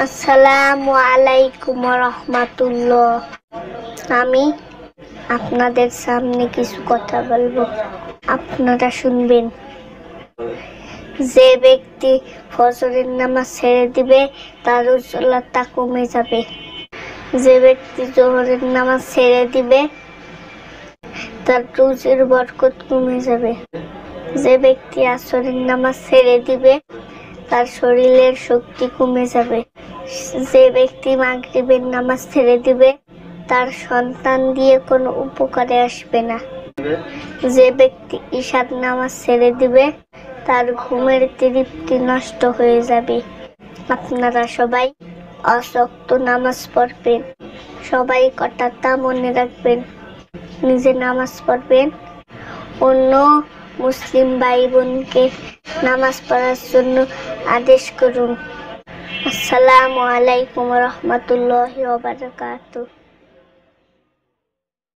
আসসালামু আলাইকুম রাহমাতুল্লাহ। আমি আপনাদের সামনে কিছু কথা বলবো, আপনারা শুনবেন। যে ব্যক্তি ফজরের নামাজ ছেড়ে দিবে তার উজ্জ্বলতা কমে যাবে। যে ব্যক্তি জোহরের নামাজ ছেড়ে দিবে তার রুজির বরকত কমে যাবে। যে ব্যক্তি আসরের নামাজ ছেড়ে দিবে তার শরীরের শক্তি কমে যাবে। যে ব্যক্তি মাগরিবের নামাজ ছেড়ে দিবে তার সন্তান দিয়ে কোনো উপকারে আসবে না। যে ব্যক্তি ইশার নামাজ ছেড়ে দিবে তার ঘুমের তৃপ্তি নষ্ট হয়ে যাবে। আপনারা সবাই 5 ওয়াক্ত নামাজ পড়বেন। সবাই কথাটা মনে রাখবেন। নিজে নামাজ পড়বেন, অন্য মুসলিম ভাই বোনকে নামাজ পড়ার জন্য আদেশ করুন। আসসালামু আলাইকুম রাহমাতুল্লাহি ওয়া বারাকাতুহু।